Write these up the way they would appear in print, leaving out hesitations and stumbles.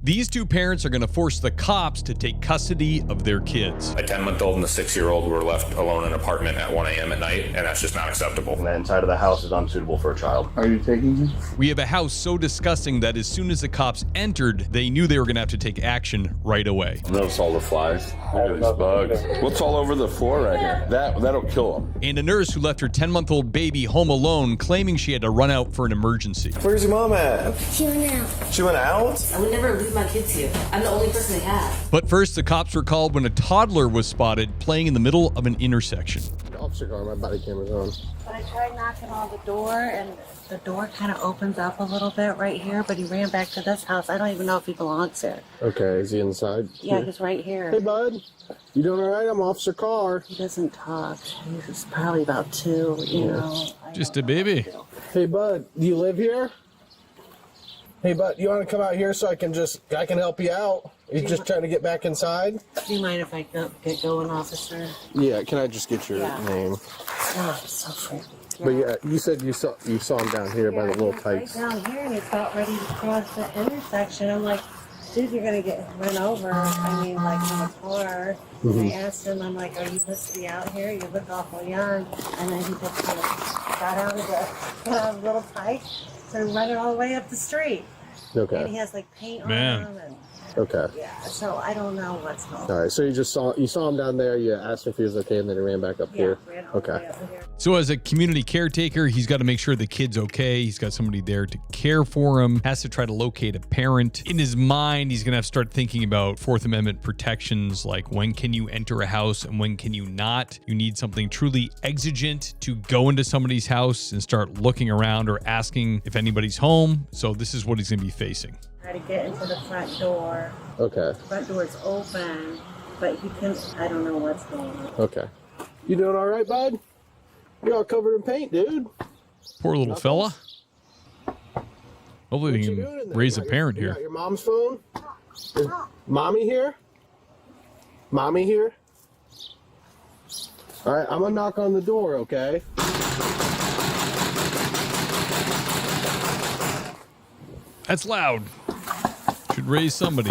These two parents are going to force the cops to take custody of their kids. A 10-month-old and a 6-year-old were left alone in an apartment at 1 a.m. at night, and that's just not acceptable. The inside of the house is unsuitable for a child. Are you taking him? We have a house so disgusting that as soon as the cops entered, they knew they were going to have to take action right away. Notice all the flies. Look at these bugs. What's all over the floor right here? That'll kill them. And a nurse who left her 10-month-old baby home alone, claiming she had to run out for an emergency. Where's your mom at? She went out. She went out? I would never leave my kids here. I'm the only person they have. But first, the cops were called when a toddler was spotted playing in the middle of an intersection. Officer car, my body camera's on. But I tried knocking on the door, and the door kind of opens up a little bit right here, but he ran back to this house. I don't even know if he belongs here. Okay, is he inside? Yeah, he's right here. Hey, bud. You doing all right? I'm Officer Carr. He doesn't talk. He's probably about 2, you know. Just a baby. Hey, bud. Do you live here? Hey, bud, you want to come out here so I can help you out? He's just trying to get back inside. Do you mind if I get going, officer? Yeah, can I just get your name? Oh, so freaky. But yeah, you said you saw him down here by the little pipes. Right down here, and he's about ready to cross the intersection. I'm like, dude, you're gonna get run over. I mean, like in a car. And I asked him, I'm like, are you supposed to be out here? You look awful young. And then he just got out of the little pipe, started running all the way up the street. Okay. And he has like paint on Man. him. And, Okay. yeah, so I don't know what's going on. All right. So you saw him down there. You asked him if he was okay, and then he ran back up here. Ran all the Okay. way up here. So as a community caretaker, he's got to make sure the kid's okay. He's got somebody there to care for him, has to try to locate a parent. In his mind, he's going to have to start thinking about Fourth Amendment protections, like when can you enter a house and when can you not. You need something truly exigent to go into somebody's house and start looking around or asking if anybody's home. So this is what he's going to be facing. Try to get into the front door. Okay. The front door's open, but he can, I don't know what's going on. Okay. You doing all right, bud? You're all covered in paint, dude. Poor little fella. Hopefully we can raise a parent You here. got your mom's phone? Is mommy here? Mommy here? All right, I'm gonna knock on the door, okay? That's loud. Should raise somebody.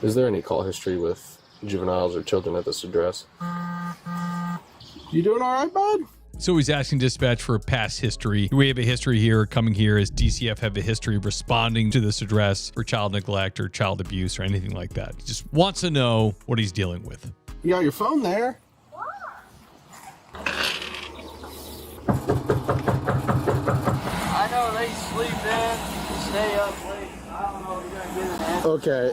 Is there any call history with juveniles or children at this address? You doing all right, bud? So he's asking dispatch for a past history. Do we have a history here coming here? Does DCF have a history of responding to this address for child neglect or child abuse or anything like that? He just wants to know what he's dealing with. You got your phone there. I know they sleep in, stay up late. I don't know if you're gonna get an answer. Okay,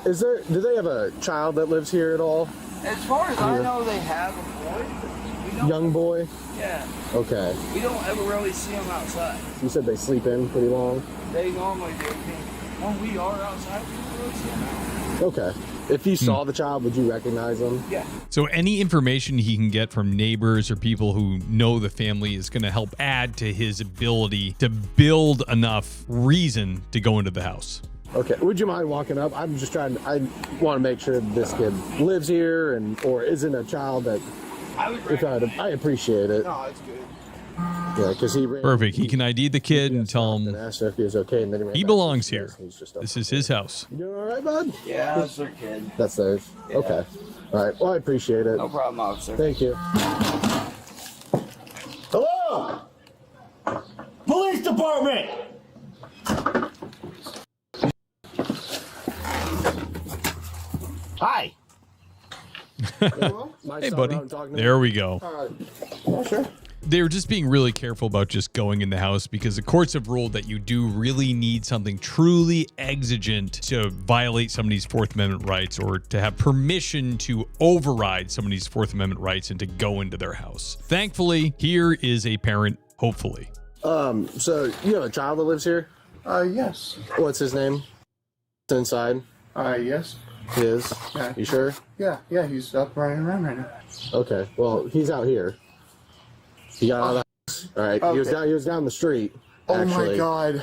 do they have a child that lives here at all? As far as I know, they have a boy. But we don't, Young boy? yeah, Okay. we don't ever really see them outside. You said they sleep in pretty long? They normally do. When we are outside, we don't really see them out. Okay. If you saw the child, would you recognize them? Yeah. So any information he can get from neighbors or people who know the family is going to help add to his ability to build enough reason to go into the house. Okay. Would you mind walking up? I'm just trying. I want to make sure this kid lives here or isn't a child that. I appreciate it. No, it's good. Yeah, because he ran. Perfect. He can ID the kid and tell And him asked her if he was okay, and then he ran he back belongs to the here. house, and he's just up This is his house. You doing all right, bud? Yeah, that's their kid. That's theirs. Yeah. Okay. All right. Well, I appreciate it. No problem, officer. Thank you. Hello? Police department! Hi. Hey, buddy. There we go. Sure. They're just being really careful about just going in the house because the courts have ruled that you do really need something truly exigent to violate somebody's Fourth Amendment rights or to have permission to override somebody's Fourth Amendment rights and to go into their house. Thankfully, here is a parent, hopefully. So you have a child that lives here? Yes. What's his name? It's inside. Yes. His. Yeah. You sure? Yeah, he's up running around right now. Okay. Well, he's out here. He got out of the house. All right. Okay. He was down the street. Oh Actually, my God.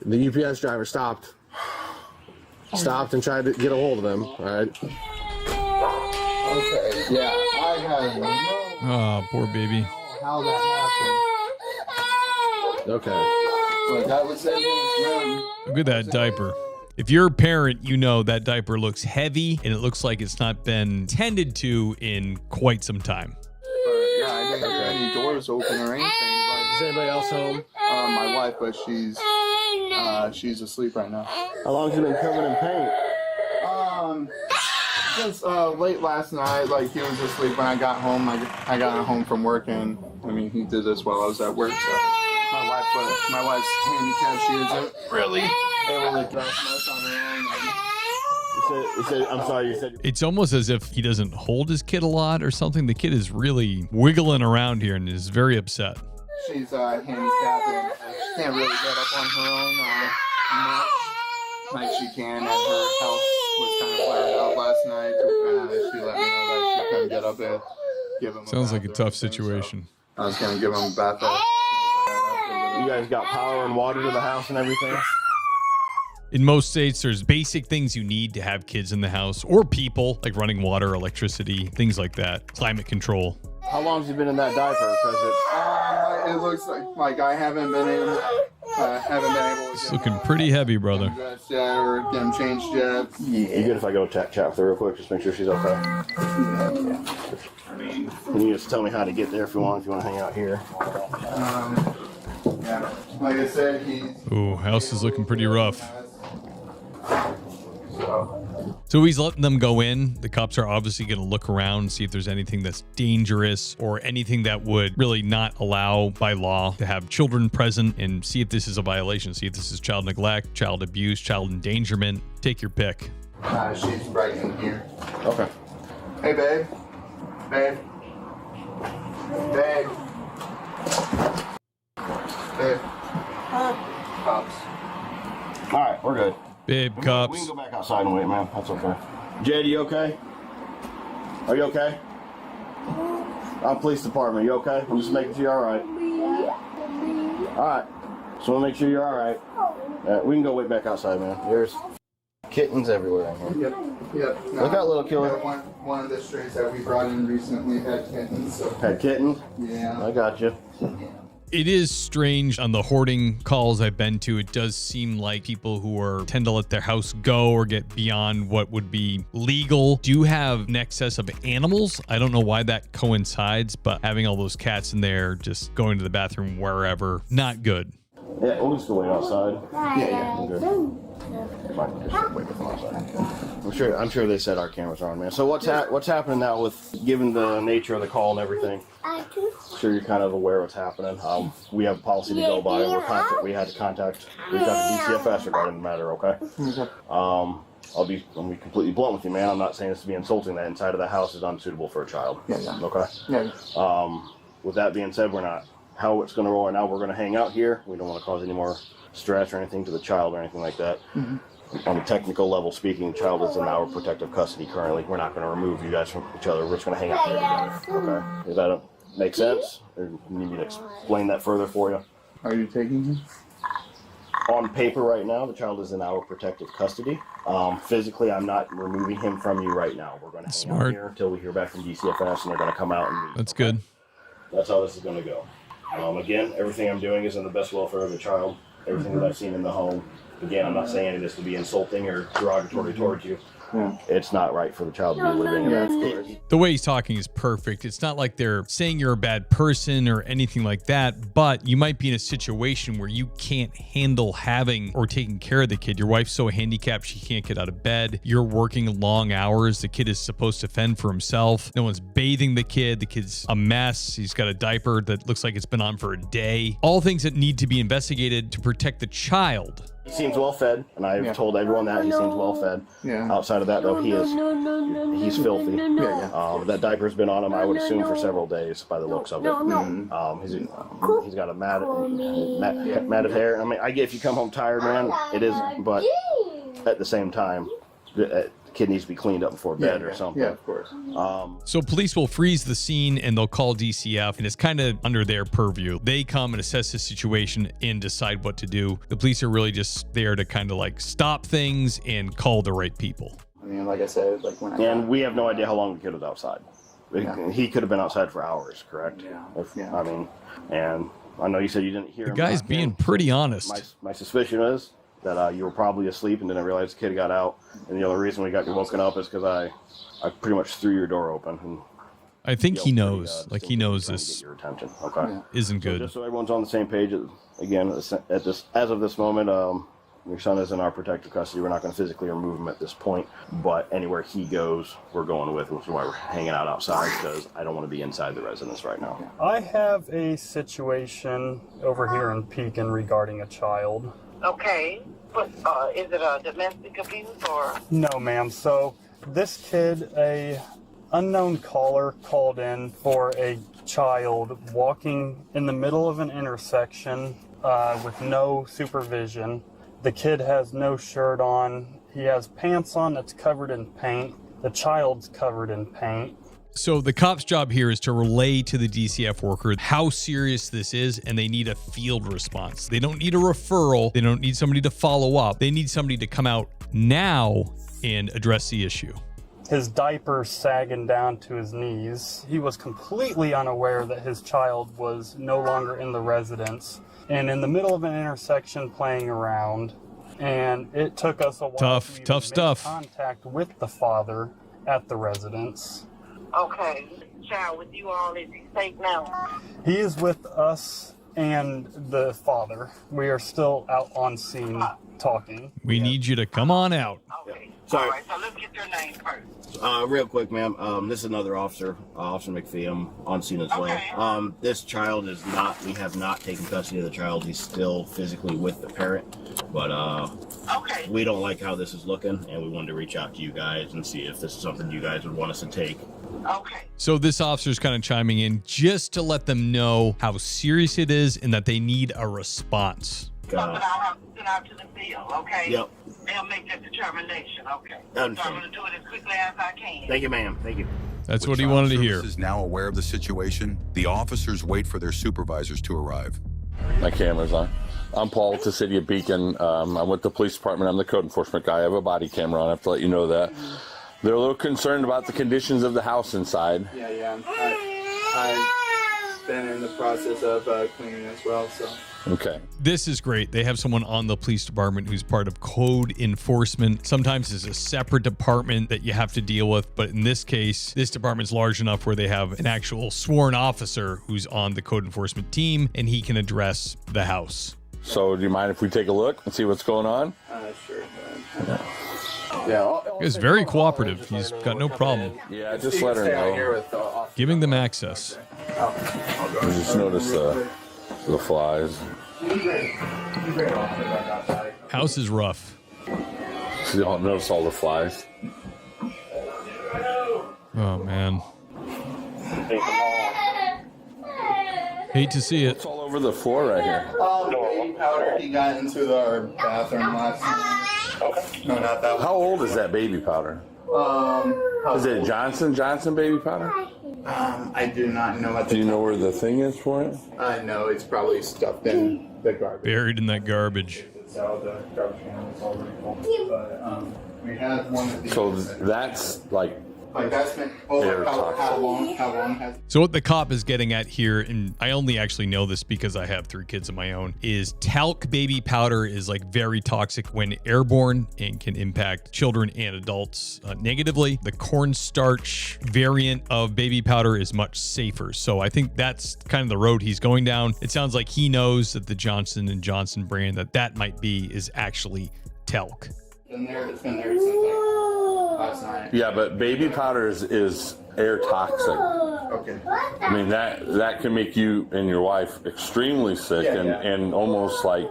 The UPS driver stopped and tried to get a hold of him. All right. Okay. Yeah, I had no Oh, poor baby. how that happened. Okay. But that was in his room. Look at that diaper. If you're a parent, you know that diaper looks heavy and it looks like it's not been tended to in quite some time. Yeah, I didn't hear any doors open or anything. But, Is anybody else home? my wife, but she's asleep right now. How long has it been covered in paint? Since late last night, like he was asleep when I got home. I got home from work, and I mean he did this while I was at work. So my wife's handicapped. She isn't really able to get up much on her own. I'm sorry, you said. It's almost as if he doesn't hold his kid a lot or something. The kid is really wiggling around here and is very upset. She's handicapped and she can't really get up on her own much like she can. And her health was kind of flared out last night. She let me know that she couldn't get up and give him. Sounds like a tough situation. So I was gonna give him a bath. You guys got power and water to the house and everything? In most states, there's basic things you need to have kids in the house or people, like running water, electricity, things like that, climate control. How long has he been in that diaper? Because it looks like I haven't been able to. It's looking pretty heavy, brother. Dressed yet or get him changed yet. Yeah. You good if I go chat with her real quick, just make sure she's okay? Yeah. Can you just tell me how to get there if you want to hang out here? Yeah. Like I said, Ooh, house is looking pretty rough. So he's letting them go in. The cops are obviously going to look around and see if there's anything that's dangerous or anything that would really not allow by law to have children present, and see if this is a violation. See if this is child neglect, child abuse, child endangerment. Take your pick. she's right in here. Okay. Hey, babe. Babe. Babe. Babe. Cops. All right, we're good. Babe, We cops. can go back outside and wait, man. That's okay. Jed, you okay? Are you okay? I'm police department. You okay? I'm just making sure you're all right. All right. Just want to make sure you're all right. We can go wait back outside, man. There's kittens everywhere in here. Yep. No, Look out, little killer. One of the strays that we brought in recently had kittens. So. Had kittens? Yeah. I got you. It is strange on the hoarding calls I've been to. It does seem like people who tend to let their house go or get beyond what would be legal do have an excess of animals. I don't know why that coincides, but having all those cats in there, just going to the bathroom wherever, not good. Yeah, we'll just go wait outside. Yeah. I'm good. Fine, just wait with them outside. I'm sure they said our cameras are on, man. So what's happening now with given the nature of the call and everything? I'm sure you're kind of aware what's happening. We have a policy to go by. We've got the DCFS regarding the matter. Okay. I'll be completely blunt with you, man. I'm not saying this to be insulting. That inside of the house is unsuitable for a child. Yeah. Okay. Yeah. With that being said, we're not. How it's going to roll right now, we're going to hang out here. We don't want to cause any more stress or anything to the child or anything like that. On a technical level speaking, the child is in our protective custody currently. We're not going to remove you guys from each other. We're just going to hang out here together. Okay? Does that make sense? Or do you need me to explain that further for you? Are you taking him? On paper right now, the child is in our protective custody. Physically, I'm not removing him from you right now. We're going to hang out here until we hear back from DCFS, and they're going to come out and meet. That's good. That's how this is going to go. Again, everything I'm doing is in the best welfare of the child. Everything that I've seen in the home. Again, I'm not saying any of this to be insulting or derogatory towards you. It's not right for the child to be living in that. The way he's talking is perfect. It's not like they're saying you're a bad person or anything like that, but you might be in a situation where you can't handle having or taking care of the kid. Your wife's so handicapped she can't get out of bed. You're working long hours. The kid is supposed to fend for himself. No one's bathing the kid. The kid's a mess. He's got a diaper that looks like it's been on for a day. All things that need to be investigated to protect the child. He seems well fed, and I've told everyone that he seems well fed. Yeah. Outside of that, though, he's filthy. That diaper's been on him, I would assume, for several days by the looks of it. He's got a matted hair. I mean, I get if you come home tired, man, it is, but at the same time, the kid needs to be cleaned up before bed or something. Yeah, of course. So police will freeze the scene and they'll call DCF, and it's kind of under their purview. They come and assess the situation and decide what to do. The police are really just there to kind of like stop things and call the right people. I mean, like I said, like when we have no idea how long the kid was outside. He could have been outside for hours, correct? Yeah. I mean, and I know you said you didn't hear him. The guy's being pretty honest. My suspicion is that you were probably asleep and didn't realize the kid got out. And the only reason we got you woken up is because I pretty much threw your door open. And I think he knows. Like he knows this your attention. Okay. isn't good. So just so everyone's on the same page, again, as of this moment, your son is in our protective custody. We're not going to physically remove him at this point, but anywhere he goes, we're going with, which is why we're hanging out outside, because I don't want to be inside the residence right now. I have a situation over here in Pekin regarding a child. Okay, but is it a domestic abuse or? No, ma'am. So this kid, a unknown caller called in for a child walking in the middle of an intersection with no supervision. The kid has no shirt on. He has pants on that's covered in paint. The child's covered in paint. So the cop's job here is to relay to the DCF worker how serious this is, and they need a field response. They don't need a referral. They don't need somebody to follow up. They need somebody to come out now and address the issue. His diaper sagging down to his knees. He was completely unaware that his child was no longer in the residence and in the middle of an intersection playing around. And it took us a while to tough stuff. make contact with the father at the residence. Okay, child with you all, is he safe now? He is with us and the father. We are still out on scene talking. We need you to come on out. Okay. Sorry. All right, so let's get your name first. Real quick, ma'am. This is another officer, Officer McPhee. I'm on scene as well. This child is not. We have not taken custody of the child. He's still physically with the parent, but we don't like how this is looking, and we wanted to reach out to you guys and see if this is something you guys would want us to take. Okay. So this officer's kind of chiming in just to let them know how serious it is and that they need a response. Something I'll have to send out to the field, okay? Yep. They'll make that determination, okay? So I'm Understand. going to do it as quickly as I can. Thank you, ma'am. Thank you. That's what he wanted to hear. Is now aware of the situation. The officers wait for their supervisors to arrive. My camera's on. I'm Paul with the city of Beacon. I'm with the police department. I'm the code enforcement guy. I have a body camera on. I have to let you know that. They're a little concerned about the conditions of the house inside. Yeah. I've been in the process of cleaning as well, so. Okay. This is great. They have someone on the police department who's part of code enforcement. Sometimes it's a separate department that you have to deal with, but in this case, this department's large enough where they have an actual sworn officer who's on the code enforcement team, and he can address the house. So do you mind if we take a look and see what's going on? Sure. He's very cooperative. He's got no problem. Yeah, just let her know. Giving them access. I just noticed the flies. House is rough. So you don't notice all the flies. Oh, man. Hate to see it. It's all over the floor right here. Baby powder, he got into our bathroom last night. Okay. No, not that one. How old is that baby powder? Is it Johnson baby powder? I do not know what. Do you know where the thing is for it? I know it's probably stuffed in the garbage. Buried in that garbage. So the garbage can is already full. But we had one of these. So that's like that's been how long has. So what the cop is getting at here, and I only actually know this because I have 3 kids of my own, is talc baby powder is like very toxic when airborne and can impact children and adults negatively. The cornstarch variant of baby powder is much safer. So I think that's kind of the road he's going down. It sounds like he knows that the Johnson & Johnson brand that might be is actually talc. It's been there since like last night. Yeah, but baby powder is air toxic. Okay. I mean that can make you and your wife extremely sick and almost like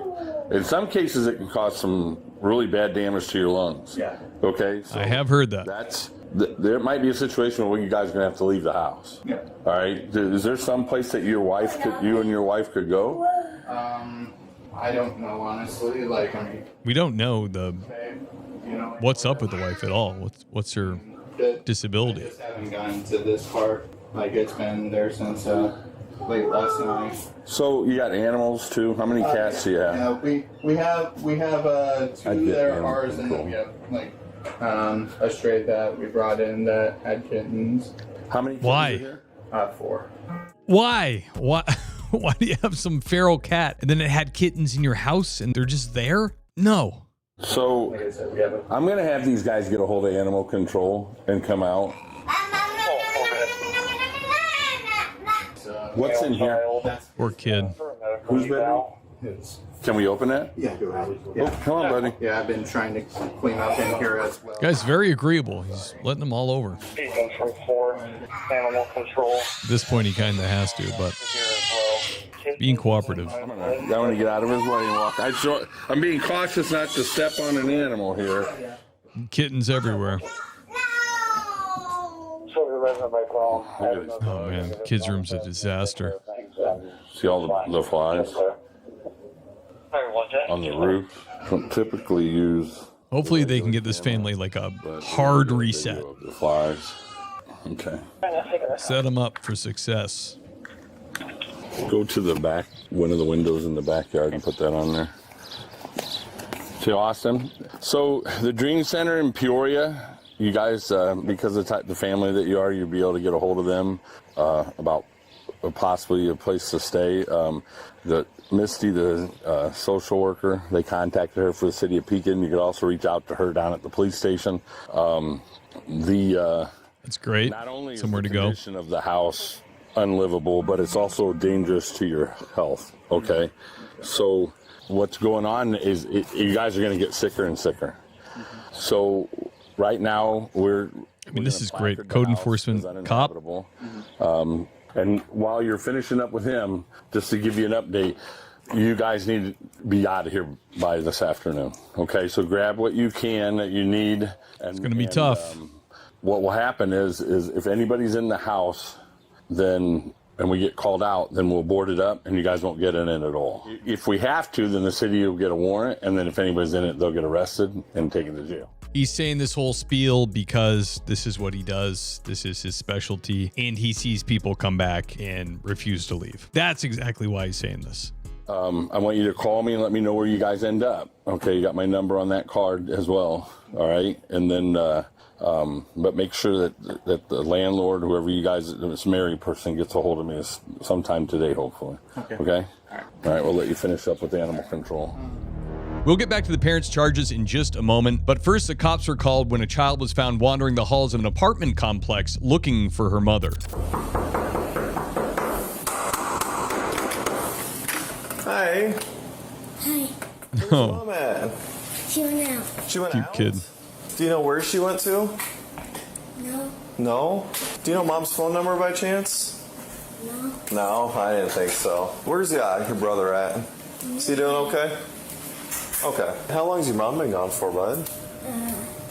in some cases it can cause some really bad damage to your lungs. Yeah. Okay. So I have heard that. There might be a situation where you guys are gonna have to leave the house. Yeah. All right. Is there some place that you and your wife could go? I don't know honestly. Like we don't know what's up with the wife at all. What's her disability? I just haven't gotten to this part. Like it's been there since late last night. So you got animals too? How many cats do you have? Yeah, we have 2 that are ours, and then we have like a stray that we brought in that had kittens. How many? Why? 4. Why? Why do you have some feral cat and then it had kittens in your house and they're just there? No. So I'm going to have these guys get a hold of animal control and come out. What's in here? Poor kid. Who's bedroom? Can we open it? Yeah, go ahead. Oh, come on, buddy. Yeah, I've been trying to clean up in here as well. Guy's very agreeable. He's letting them all over. Speaking from 4 Animal Control. At this point, he kind of has to, but being cooperative. I want to get out of his way and walk. I'm being cautious not to step on an animal here. Kittens everywhere. Oh, man. Kids' room's a disaster. See all the flies on the roof? Don't typically use. Hopefully they can get this family like a hard reset. The flies. Okay. Set them up for success. Go to the back, one of the windows in the backyard, and put that on there. See, Austin? So the Dream Center in Peoria, you guys, because of the family that you are, you'll be able to get a hold of them about possibly a place to stay. Misty, the social worker, they contacted her for the city of Pekin. You could also reach out to her down at the police station. That's great. Not only is somewhere the to go. condition of the house unlivable, but it's also dangerous to your health. Okay, so what's going on is you guys are going to get sicker and sicker. So right now this is great. Code enforcement cop. And while you're finishing up with him, just to give you an update, you guys need to be out of here by this afternoon. Okay, so grab what you can that you need. And, it's going to be tough. What will happen is if anybody's in the house, and we get called out, then we'll board it up and you guys won't get in it at all. If we have to, then the city will get a warrant, and then if anybody's in it, they'll get arrested and taken to jail. He's saying this whole spiel because this is what he does. This is his specialty. And he sees people come back and refuse to leave. That's exactly why he's saying this. I want you to call me and let me know where you guys end up. Okay, you got my number on that card as well. All right, and then but make sure that the landlord, whoever you guys, this married person, gets a hold of me sometime today, hopefully. Okay. All right. We'll let you finish up with animal control. We'll get back to the parents' charges in just a moment, but first the cops were called when a child was found wandering the halls of an apartment complex looking for her mother. Hi. Hi. Where's Mom at? She went out. She went Cute out? kid. Do you know where she went to? No. No? Do you know Mom's phone number by chance? No. No, I didn't think so. Where's your brother at? Is he doing okay? Okay. How long's your mom been gone for, bud?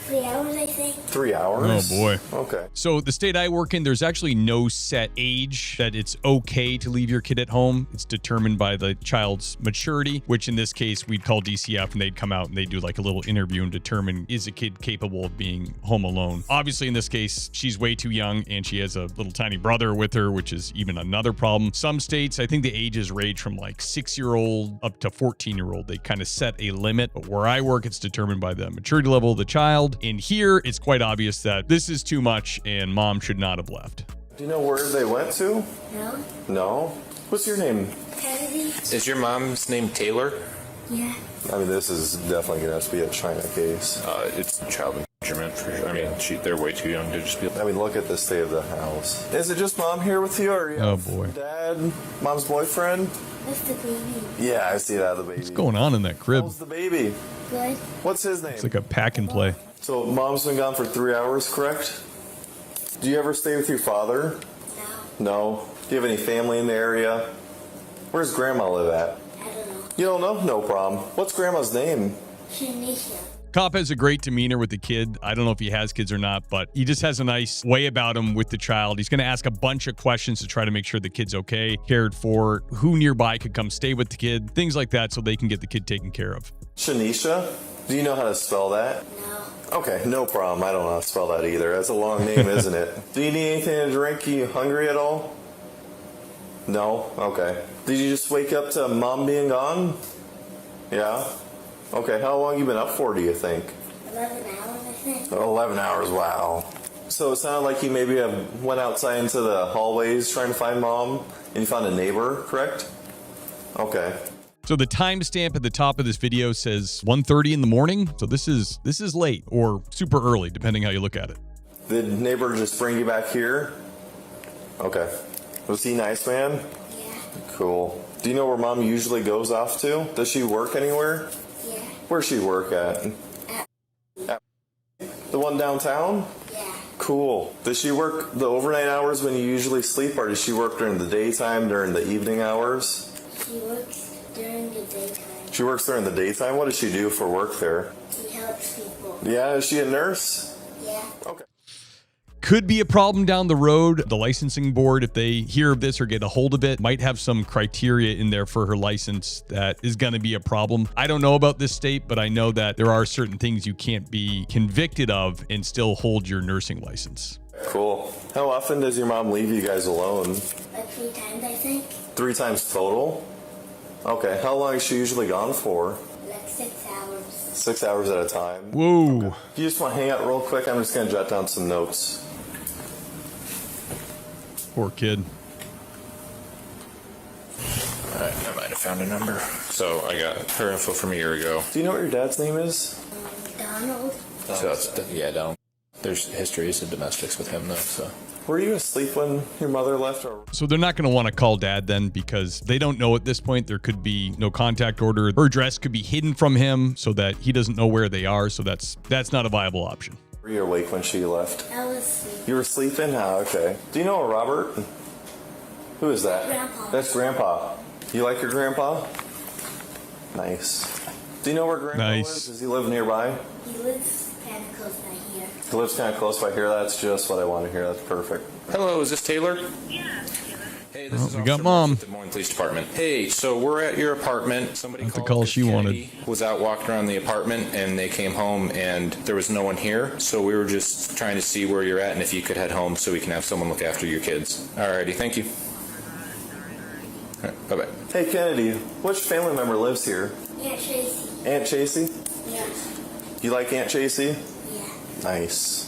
3 hours, I think. 3 hours? Oh, boy. Okay. So the state I work in, there's actually no set age that it's okay to leave your kid at home. It's determined by the child's maturity, which in this case, we'd call DCF and they'd come out and they'd do like a little interview and determine, is a kid capable of being home alone? Obviously, in this case, she's way too young and she has a little tiny brother with her, which is even another problem. Some states, I think the ages range from like 6-year-old up to 14-year-old. They kind of set a limit, but where I work, it's determined by the maturity level of the child. And here, it's quite obvious that this is too much and mom should not have left. Do you know where they went to? No. No? What's your name? Kennedy? Is your mom's name Taylor? Yeah. I mean, this is definitely going to have to be a China case. It's child endangerment for sure. I mean, they're way too young to just be. I mean, look at the state of the house. Is it just Mom here with you, or you Oh, have boy. Dad, Mom's boyfriend? That's the baby. Yeah, I see that, the baby. What's going on in that crib? How's the baby? Good. What's his name? It's like a pack and play. So Mom's been gone for 3 hours, correct? Do you ever stay with your father? No. Do you have any family in the area? Where's Grandma live at? I don't know. You don't know? No problem. What's Grandma's name? Shanisha. Cop has a great demeanor with the kid. I don't know if he has kids or not, but he just has a nice way about him with the child. He's going to ask a bunch of questions to try to make sure the kid's okay, cared for, who nearby could come stay with the kid, things like that so they can get the kid taken care of. Shanisha? Do you know how to spell that? No. Okay, no problem. I don't know how to spell that either. That's a long name, isn't it? Do you need anything to drink? Are you hungry at all? No? Okay. Did you just wake up to Mom being gone? Yeah? Okay, how long you been up for, do you think? 11 hours, I think. 11 hours, wow. So it sounded like you maybe went outside into the hallways trying to find Mom, and you found a neighbor, correct? Okay. So the timestamp at the top of this video says 1:30 in the morning. So this is late or super early, depending how you look at it. Did neighbor just bring you back here? Okay. Was he nice, man? Yeah. Cool. Do you know where mom usually goes off to? Does she work anywhere? Yeah. Where's she work at? The one downtown? Yeah. Cool. Does she work the overnight hours when you usually sleep, or does she work during the daytime, during the evening hours? She works during the daytime. She works during the daytime? What does she do for work there? She helps people. Yeah, is she a nurse? Yeah. Okay. Could be a problem down the road. The licensing board, if they hear of this or get a hold of it, might have some criteria in there for her license that is going to be a problem. I don't know about this state, but I know that there are certain things you can't be convicted of and still hold your nursing license. Cool. How often does your mom leave you guys alone? Like 3 times, I think. 3 times total? Okay. How long is she usually gone for? Like 6 hours. 6 hours at a time. Whoa. Okay. You just want to hang out real quick? I'm just going to jot down some notes. Poor kid. All right, I might have found a number. So I got her info from a year ago. Do you know what your dad's name is? Donald. So that's, yeah, down. There's histories of domestics with him, though, so. Were you asleep when your mother left? Or? So they're not going to want to call dad then because they don't know at this point. There could be no contact order. Her address could be hidden from him so that he doesn't know where they are. So that's not a viable option. Were you awake when she left? I was asleep. You were sleeping? Oh, okay. Do you know a Robert? Who is that? Grandpa. That's Grandpa. You like your grandpa? Nice. Do you know where Grandpa lives? Does he live nearby? He lives kind of close by here. He lives kind of close by here. That's just what I want to hear. That's perfect. Hello, is this Taylor? Yeah. Hey, this is we got Officer Mom. with the Des Moines Police Department. Hey, so we're at your apartment. Somebody Not the called call 'cause she Kennedy wanted. was out walking around the apartment, and they came home, and there was no one here. So we were just trying to see where you're at and if you could head home so we can have someone look after your kids. Alrighty, thank you. All right, bye-bye. Hey, Kennedy, which family member lives here? Aunt Tracy. Aunt Chasey? Yeah. You like Aunt Chasey? Yeah. Nice.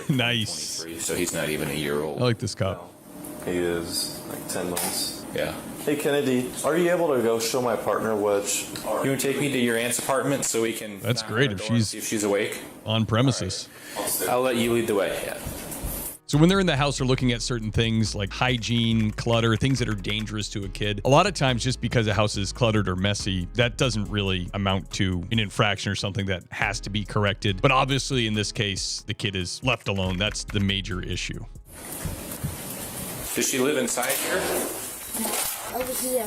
Nice. 23, so he's not even a year old. I like this cop. He is like 10 months. Yeah. Hey, Kennedy, are you able to go show my partner which... You want to take me to your aunt's apartment so we can... That's knock on great her if door and she's see if she's awake? on premises. I'll let you lead the way. Yeah. So when they're in the house, they're looking at certain things like hygiene, clutter, things that are dangerous to a kid. A lot of times, just because a house is cluttered or messy, that doesn't really amount to an infraction or something that has to be corrected. But obviously, in this case, the kid is left alone. That's the major issue. Does she live inside here? Over here.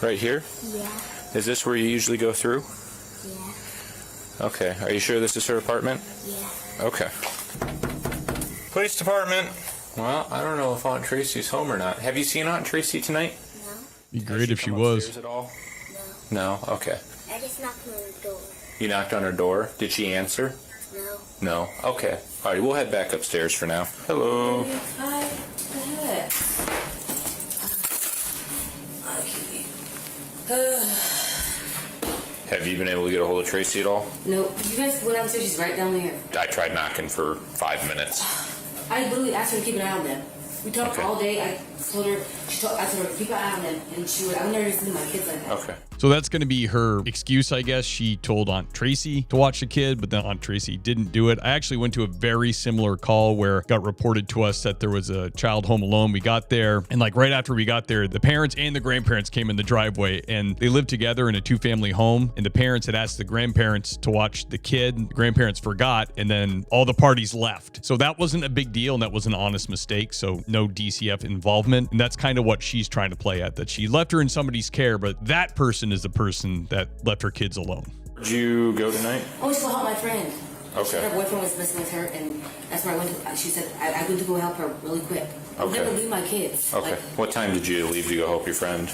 Right here? Yeah. Is this where you usually go through? Yeah. Okay. Are you sure this is her apartment? Yeah. Okay. Police department. Well, I don't know if Aunt Tracy's home or not. Have you seen Aunt Tracy tonight? No. Be great if she come was. upstairs at all? No. No? Okay. I just knocked on the door. You knocked on her door. Did she answer? No. No? Okay. All right, we'll head back upstairs for now. Hello. Hi. What the heck? Have you been able to get a hold of Tracy at all? No. You guys went upstairs. She's right down there. I tried knocking for 5 minutes. I literally asked her to keep an eye on them. We talked Okay. all day. I told her. I told her to keep an eye on them, and she would. I would never just leave my kids like that. Okay. So that's going to be her excuse, I guess. She told Aunt Tracy to watch the kid, but then Aunt Tracy didn't do it. I actually went to a very similar call where it got reported to us that there was a child home alone. We got there, and like right after we got there, the parents and the grandparents came in the driveway, and they lived together in a 2-family home. And the parents had asked the grandparents to watch the kid. The grandparents forgot, and then all the parties left. So that wasn't a big deal, and that was an honest mistake. So no DCF involvement. And that's kind of what she's trying to play at, that she left her in somebody's care, but that person is the person that left her kids alone. Where'd you go tonight? I went to go help my friend. Okay. Her boyfriend was messing with her, and that's where I went to. She said, I went to go help her really quick. I would Okay. never leave my kids. Okay. Like, What time did you leave to go help your friend?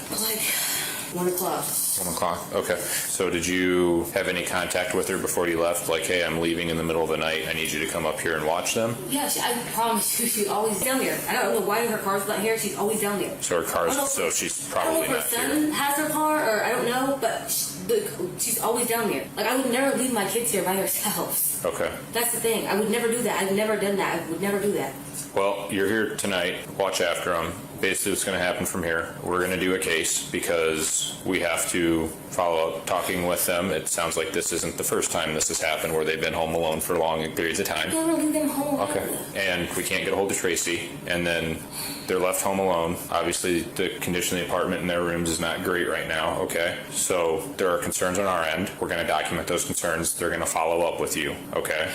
1 o'clock. 1 o'clock. Okay. So did you have any contact with her before you left? Like, hey, I'm leaving in the middle of the night. I need you to come up here and watch them? Yeah, I promise you, she's always down there. I don't know why her car's not here. She's always down there. So her car's, I don't know so if- she's I don't know probably if not her here. son has her car, or I don't know, but she's always down there. Like, I would never leave my kids here by herself. Okay. That's the thing. I would never do that. I've never done that. I would never do that. Well, you're here tonight. Watch after them. basically what's going to happen from here, we're going to do a case because we have to follow up talking with them. It sounds like this isn't the first time this has happened where they've been home alone for long periods of time. Leave them home. Okay. And we can't get a hold of Tracy, and then they're left home alone. Obviously, the condition of the apartment in their rooms is not great right now, okay? So there are concerns on our end. We're going to document those concerns. They're going to follow up with you, okay?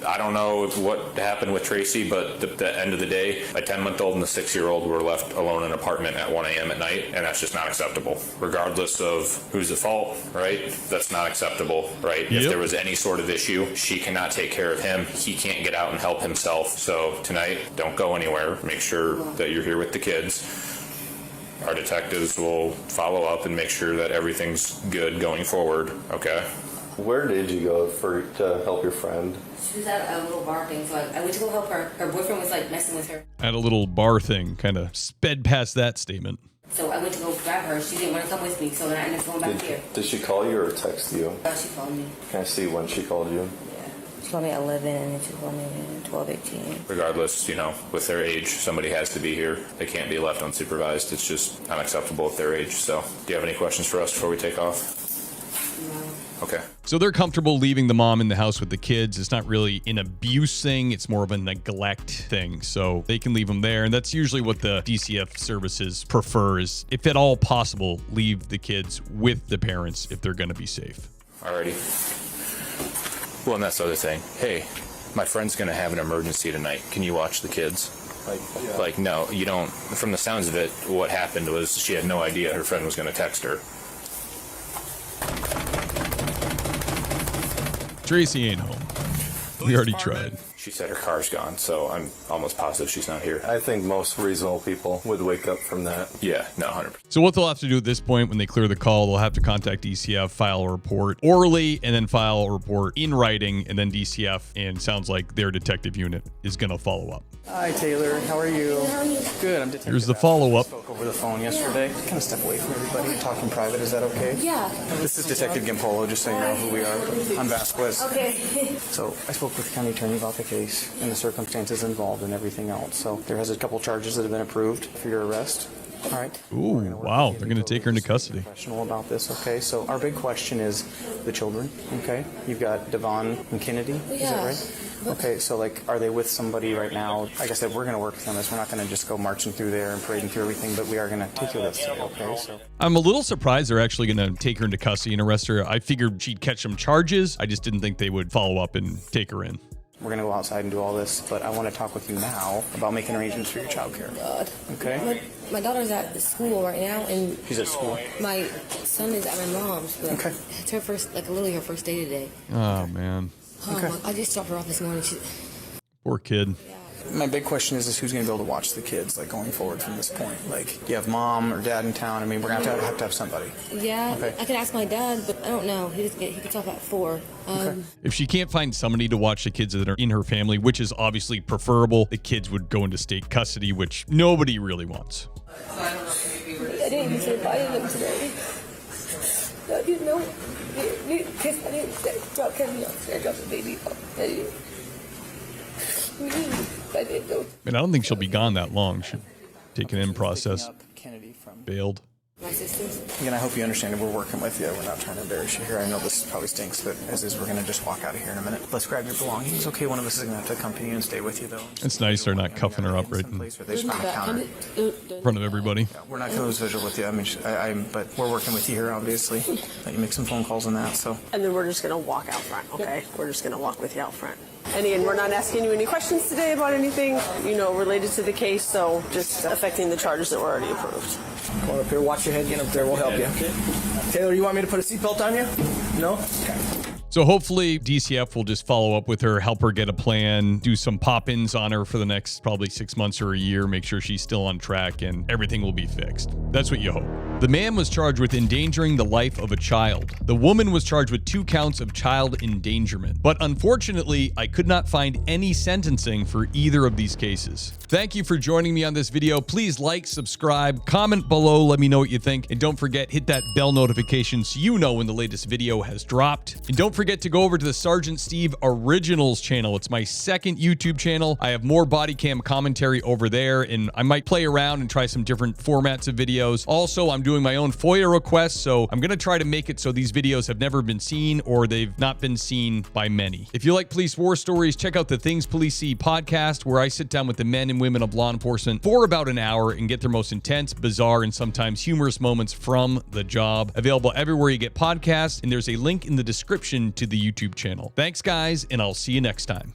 I don't know what happened with Tracy, but at the end of the day, a 10-month-old and a 6-year-old were left alone in an apartment at 1 a.m. at night, and that's just not acceptable. Regardless of who's at fault, right? That's not acceptable, right? Yep. If there was any sort of issue, she cannot take care of him. He can't get out and help himself. So tonight, don't go anywhere. Make sure that you're here with the kids. Our detectives will follow up and make sure that everything's good going forward, okay? Where did you go to help your friend? She was at a little bar thing, so I went to go help her. Her boyfriend was like messing with her. At a little bar thing, kind of sped past that statement. So I went to go grab her. She didn't want to come with me, so then I ended up going back here. Did she call you or text you? She called me. Can I see when she called you? Yeah. She called me at 11 and then she called me at 12:18. Regardless, with their age, somebody has to be here. They can't be left unsupervised. It's just unacceptable at their age. So, do you have any questions for us before we take off? Okay. So they're comfortable leaving the mom in the house with the kids. It's not really an abuse thing. It's more of a neglect thing. So they can leave them there. And that's usually what the DCF services prefer is, if at all possible, leave the kids with the parents if they're going to be safe. Alrighty. Well, and that's the other thing. Hey, my friend's going to have an emergency tonight. Can you watch the kids? Like, no, you don't. From the sounds of it, what happened was she had no idea her friend was going to text her. Tracy ain't home. We already tried. She said her car's gone, so I'm almost positive she's not here. I think most reasonable people would wake up from that. Yeah, no, 100%. So what they'll have to do at this point when they clear the call, they'll have to contact DCF, file a report orally, and then file a report in writing, and then DCF, and sounds like their detective unit is going to follow up. Hi, Taylor. How are you? Good. I'm Detective. Here's the follow-up. Spoke over the phone yesterday. Kind of step away from everybody. Talk in private. Is that okay? Yeah. This is Detective Gimpolo, just so you know who we are. I'm Vasquez. Okay. So I spoke with the county attorney about the case and the circumstances involved and everything else. So there has a couple charges that have been approved for your arrest. All right. Ooh, wow. They're going to take her into custody. Professional about this, okay? So our big question is the children, okay? You've got Devon and Kennedy, is that right? Okay, so are they with somebody right now? Like I said, we're going to work with them. We're not going to just go marching through there and parading through everything, but we are going to take you this today, okay? So I'm a little surprised they're actually going to take her into custody and arrest her. I figured she'd catch some charges. I just didn't think they would follow up and take her in. we're going to go outside and do all this, but I want to talk with you now about making arrangements for your child care. God. Okay? My daughter's at school right now, and She's at school. my son is at my mom's. But Okay. It's her first, literally her first day today. Oh, man. Okay. I just dropped her off this morning. Poor kid. My big question is who's going to be able to watch the kids, going forward from this point? You have mom or dad in town. I mean, we're going to have to have somebody. Yeah, Okay. I can ask my dad, but I don't know. He gets off at 4. If she can't find somebody to watch the kids that are in her family, which is obviously preferable, the kids would go into state custody, which nobody really wants. I didn't even say bye to them today. I didn't know. I didn't say drop Kevin off. I dropped the baby off. I didn't. I didn't know. And I don't think she'll be gone that long. She'll take an in process. Bailed. My sisters. Again, I hope you understand that we're working with you. We're not trying to embarrass you here. I know this probably stinks, but as is, we're going to just walk out of here in a minute. Let's grab your belongings. Okay, one of us is going to have to accompany you and stay with you, though. It's nice they're not cuffing her up right in They just found a counter. front of everybody. We're not going to lose visual with you. I mean, but we're working with you here, obviously. Let you make some phone calls on that. So. And then we're just going to walk out front, okay? We're just going to walk with you out front. And again, we're not asking you any questions today about anything, related to the case, so just affecting the charges that were already approved. Come on up here, watch your head, get up there, we'll help you. Taylor, you want me to put a seatbelt on you? No? Okay. So hopefully DCF will just follow up with her, help her get a plan, do some pop-ins on her for the next probably 6 months or a year, make sure she's still on track and everything will be fixed. That's what you hope. The man was charged with endangering the life of a child. The woman was charged with 2 counts of child endangerment. But unfortunately, I could not find any sentencing for either of these cases. Thank you for joining me on this video. Please like, subscribe, comment below, let me know what you think. And don't forget, hit that bell notification so you know when the latest video has dropped. And don't forget forget to go over to the Sergeant Steve Originals channel. It's my second YouTube channel. I have more body cam commentary over there, and I might play around and try some different formats of videos. Also, I'm doing my own FOIA requests, so I'm going to try to make it so these videos have never been seen or they've not been seen by many. If you like police war stories, check out the Things Police See podcast, where I sit down with the men and women of law enforcement for about an hour and get their most intense, bizarre, and sometimes humorous moments from the job. Available everywhere you get podcasts, and there's a link in the description to the YouTube channel. Thanks, guys, and I'll see you next time.